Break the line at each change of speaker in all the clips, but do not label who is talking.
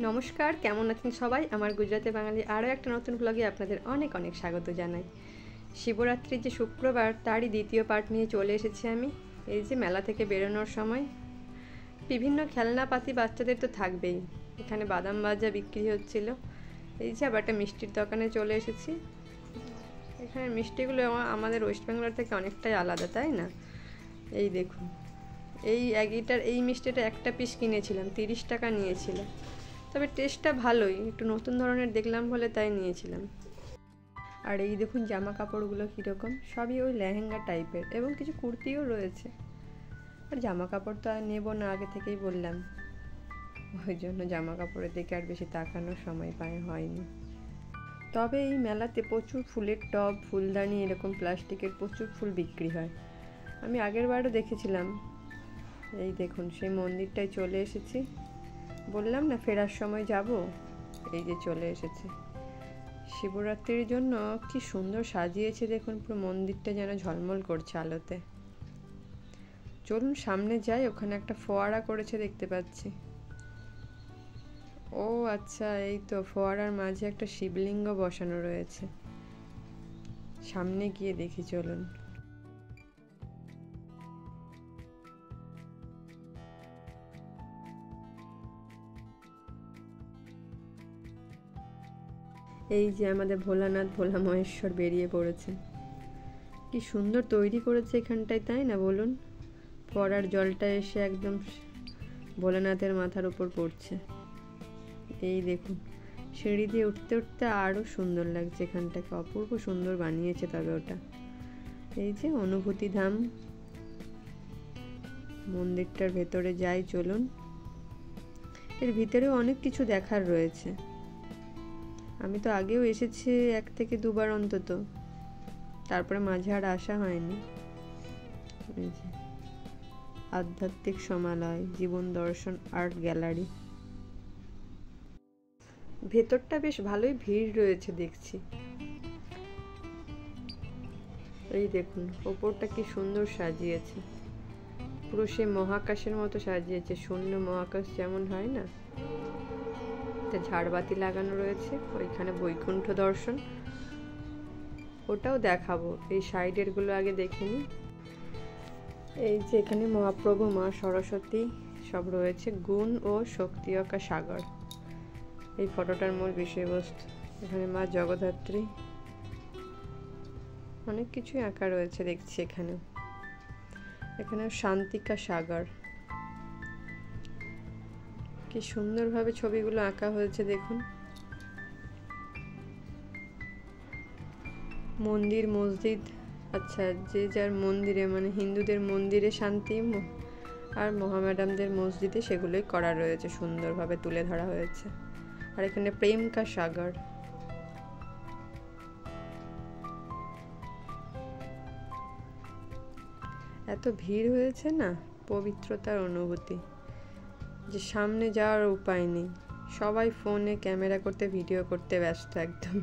নমস্কার, কেমন আছেন সবাই? আমার গুজরাটি বাঙালি আরও একটা নতুন ব্লগে আপনাদের অনেক অনেক স্বাগত জানাই। শিবরাত্রির যে শুক্রবার তারই দ্বিতীয় পার্ট নিয়ে চলে এসেছি আমি। এই যে মেলা থেকে বেরোনোর সময় বিভিন্ন খেলনাপাতি বাচ্চাদের তো থাকবেই। এখানে বাদাম ভাজা বিক্রি হচ্ছিল। এই যে আবার একটা মিষ্টির দোকানে চলে এসেছি। এখানে মিষ্টিগুলো আমাদের ওয়েস্ট বেঙ্গল থেকে অনেকটাই আলাদা, তাই না? এই দেখুন, এই মিষ্টিটা একটা পিস কিনেছিলাম, 30 টাকা নিয়েছিল। তবে টেস্টটা ভালোই, একটু নতুন ধরনের দেখলাম বলে তাই নিয়েছিলাম। আর এই দেখুন জামা কাপড়গুলো কীরকম, সবই ওই লেহেঙ্গা টাইপের এবং কিছু কুর্তিও রয়েছে। আর জামা কাপড় তো আর নেবো না, আগে থেকেই বললাম, ওই জন্য জামা কাপড়ের দিকে আর বেশি তাকানোর সময় হয়নি। তবে এই মেলাতে প্রচুর ফুলের টব, ফুলদানি, এরকম প্লাস্টিকের প্রচুর ফুল বিক্রি হয়। আমি আগের বারও দেখেছিলাম। এই দেখুন সেই মন্দিরটায় চলে এসেছি, বললাম না ফেরার সময় যাব। এই যে চলে এসেছে। শিবরাত্রির জন্য কি সুন্দর সাজিয়েছে দেখুন, পুরো মন্দিরটা যেন ঝলমল করছে আলোতে। চলুন সামনে যাই, ওখানে একটা ফোয়ারা করেছে দেখতে পাচ্ছি। ও আচ্ছা, এই তো ফোয়ারার মাঝে একটা শিবলিঙ্গ বসানো রয়েছে। সামনে গিয়ে দেখি চলুন। এই যে আমাদের ভোলানাথ, ভোলা মহেশ্বর বেরিয়ে পড়েছে। কি সুন্দর তৈরি করেছে এখানটায়, তাই না বলুন? ফোয়ারার জলটা এসে একদম ভোলানাথের মাথার উপর পড়ছে। এই দেখুন সিঁড়ি দিয়ে উঠতে উঠতে আরও সুন্দর লাগছে এখানটাকে, অপূর্ব সুন্দর বানিয়েছে। তবে ওটা এই যে অনুভূতি ধাম, মন্দিরটার ভেতরে যাই চলুন। এর ভিতরেও অনেক কিছু দেখার রয়েছে। আমি তো আগেও এসেছি 1 থেকে 2 বার অন্তত, তারপরে মাঝে আর আসা হয়নি। এই যে আধ্যাত্মিক সমালয়, জীবন দর্শন আর্ট গ্যালারি। ভেতরটা বেশ ভালোই ভিড় রয়েছে দেখছি। এই দেখুন ওপরটা কি সুন্দর সাজিয়েছে, পুরো সে মহাকাশের মতো সাজিয়েছে, শূন্য মহাকাশ যেমন হয় না। ঝাড়বাতি লাগানো রয়েছে, ওইখানে বৈকুণ্ঠ দর্শন, ওটাও দেখাবো। এই সাইডের গুলো আগে দেখিনি। এই যে এখানে মহাপ্রভু, মা সরস্বতী সব রয়েছে, গুণ ও শক্তি আঁকা সাগর এই ফটোটার মূল বিষয়বস্তু। এখানে মা জগদ্ধাত্রী, অনেক কিছুই আঁকা রয়েছে দেখছি এখানে। এখানে শান্তিকা সাগর, কি সুন্দরভাবে ছবিগুলো আঁকা হয়েছে দেখুন। মন্দির, মসজিদ, আচ্ছা যে যার মন্দিরে, মানে হিন্দুদের মন্দিরে শান্তি, আর মহামেডামদের মসজিদে সেগুলোই করা রয়েছে, সুন্দরভাবে তুলে ধরা হয়েছে। আর এখানে প্রেম কা সাগর। এত ভিড় হয়েছে না, পবিত্রতার অনুভূতি, যে সামনে যাওয়ার উপায় নেই। সবাই ফোনে ক্যামেরা করতে, ভিডিও করতে ব্যস্ত একদম।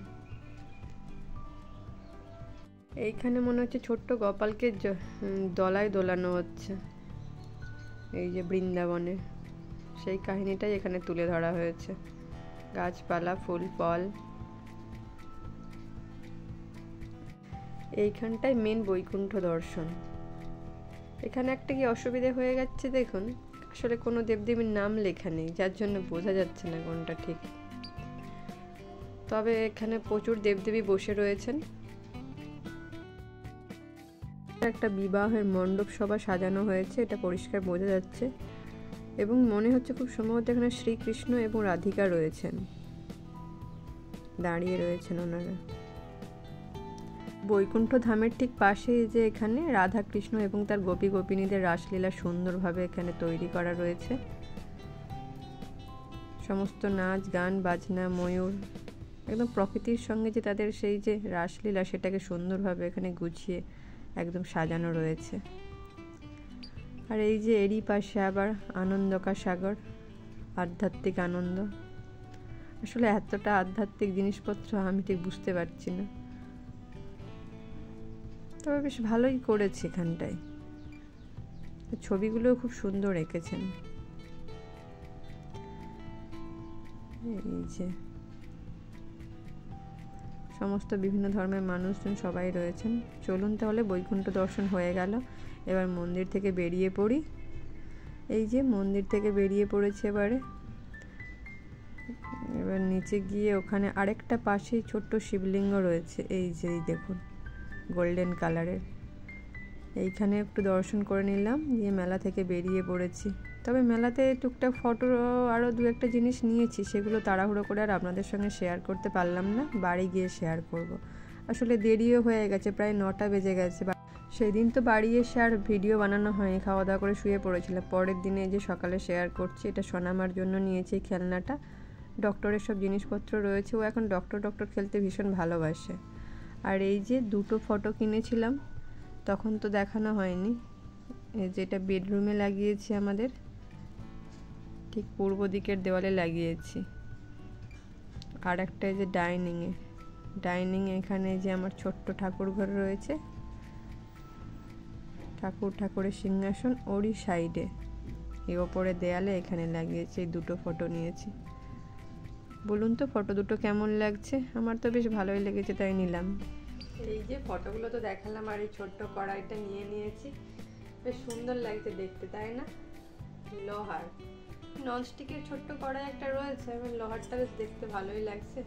এইখানে মনে হচ্ছে ছোট্ট গোপালকে দলায় দোলানো হচ্ছে, এই যে বৃন্দাবনে সেই কাহিনীটাই এখানে তুলে ধরা হয়েছে। গাছপালা, ফুল ফল। এইখানটায় মেন বৈকুণ্ঠ দর্শন। এখানে একটা কি অসুবিধা হয়ে যাচ্ছে দেখুন, আসলে কোনো দেবদেবীর নাম লেখা নেই, যার জন্য বোঝা যাচ্ছে না কোনটা ঠিক। তবে এখানে প্রচুর দেবদেবী বসে রয়েছেন। একটা বিবাহের মণ্ডপ সভা সাজানো হয়েছে, এটা পরিষ্কার বোঝা যাচ্ছে। এবং মনে হচ্ছে খুব সম্ভবত এখানে শ্রীকৃষ্ণ এবং রাধিকা রয়েছেন, দাঁড়িয়ে রয়েছেন ওনারা। বৈকুণ্ঠ ধামের ঠিক পাশেই যে এখানে রাধা কৃষ্ণ এবং তার গোপী গোপিনীদের রাসলীলা সুন্দরভাবে এখানে তৈরি করা রয়েছে। সমস্ত নাচ, গান, বাজনা, ময়ূর, একদম প্রকৃতির সঙ্গে যে তাদের সেই যে রাসলীলা, সেটাকে সুন্দরভাবে এখানে গুছিয়ে একদম সাজানো রয়েছে। আর এই যে এরই পাশে আবার আনন্দকা সাগর, আধ্যাত্মিক আনন্দ। আসলে এতটা আধ্যাত্মিক জিনিসপত্র আমি ঠিক বুঝতে পারছি না, তবে বেশ ভালোই করেছে এখানটায়। ছবিগুলো খুব সুন্দর এঁকেছেন। এই যে সমস্ত বিভিন্ন ধর্মের মানুষজন সবাই রয়েছেন। চলুন তাহলে বৈকুণ্ঠ দর্শন হয়ে গেল, এবার মন্দির থেকে বেরিয়ে পড়ি। এই যে মন্দির থেকে বেরিয়ে পড়েছে এবার নিচে গিয়ে ওখানে আরেকটা পাশেই ছোট্ট শিবলিঙ্গ রয়েছে, এই যে দেখুন গোল্ডেন কালারের। এইখানে একটু দর্শন করে নিলাম, দিয়ে মেলা থেকে বেরিয়ে পড়েছি। তবে মেলাতে টুকটাক ফটো আরও দু একটা জিনিস নিয়েছি, সেগুলো তাড়াহুড়ো করে আর আপনাদের সঙ্গে শেয়ার করতে পারলাম না, বাড়ি গিয়ে শেয়ার করব। আসলে দেরিও হয়ে গেছে, প্রায় 9টা বেজে গেছে। সেই দিন তো বাড়ি এসে আর ভিডিও বানানো হয়নি, খাওয়া দাওয়া করে শুয়ে পড়েছিলাম। পরের দিনে যে সকালে শেয়ার করছি, এটা সোনামার জন্য নিয়েছি এই খেলনাটা। ডক্টরের সব জিনিসপত্র রয়েছে, ও এখন ডক্টর খেলতে ভীষণ ভালোবাসে। আর এই যে দুটো ফটো কিনেছিলাম, তখন তো দেখানো হয়নি। এই যেটা বেডরুমে লাগিয়েছি, আমাদের ঠিক পূর্ব দিকের দেওয়ালে লাগিয়েছি। আর একটা এই যে ডাইনিংয়ে এখানে যে আমার ছোট্ট ঠাকুর ঘর রয়েছে, ঠাকুরের সিংহাসন ওরই সাইডে এই ওপরে দেয়ালে এখানে লাগিয়েছি। এই দুটো ফটো নিয়েছি। বলুন তো ফটো দুটো কেমন লাগছে? আমার তো বেশ ভালোই লেগেছে, তাই নিলাম। এই যে ফটোগুলো তো দেখালাম, আর এই ছোট্ট কড়াইটা নিয়েছি, বেশ সুন্দর লাগছে দেখতে, তাই না? লোহার ননস্টিকের ছোট্ট কড়াই একটা রয়েছে, এবং লোহারটা বেশ দেখতে ভালোই লাগছে।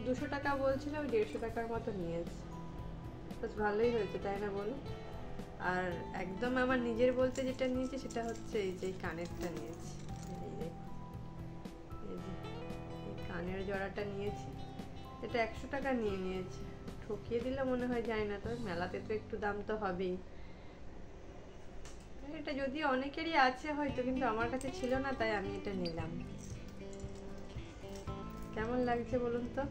200 টাকা বলছিল, 150 টাকার মতো নিয়েছে, বেশ ভালোই হয়েছে, তাই না বলুন? আর একদম আমার নিজের বলতে যেটা নিয়েছি সেটা হচ্ছে এই যে কানেরটা নিয়েছি। এই কানের জোড়াটা নিয়েছি, এটা 100 টাকা নিয়েছি। ঠকিয়ে দিলে মনে হয়, যায় না, তবে মেলাতে তো একটু দাম তো হবেই। এটা যদি অনেকেরই আছে হয়তো, কিন্তু আমার কাছে ছিল না, তাই আমি এটা নিলাম। কেমন লাগছে বলুন তো?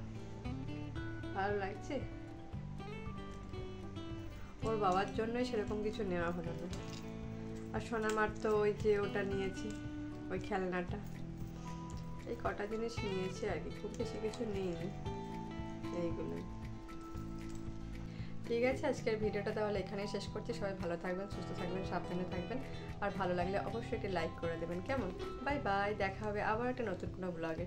ভালো লাগছে? ওর বাবার জন্যই সেরকম কিছু নেওয়া হলো না। আর সোনামার তো ওই যে ওটা নিয়েছি, ওই খেলনাটা। এই কটা জিনিস নিয়েছি আর কি, খুব বেশি কিছু নেইনি। এইগুলো ঠিক আছে। আজকের ভিডিওটা তাহলে এখানেই শেষ করছি। সবাই ভালো থাকবেন, সুস্থ থাকবেন, সাবধানে থাকবেন। আর ভালো লাগলে অবশ্যই একটি লাইক করে দেবেন, কেমন? বাই বাই, দেখা হবে আবার একটা নতুন কোনো ব্লগে।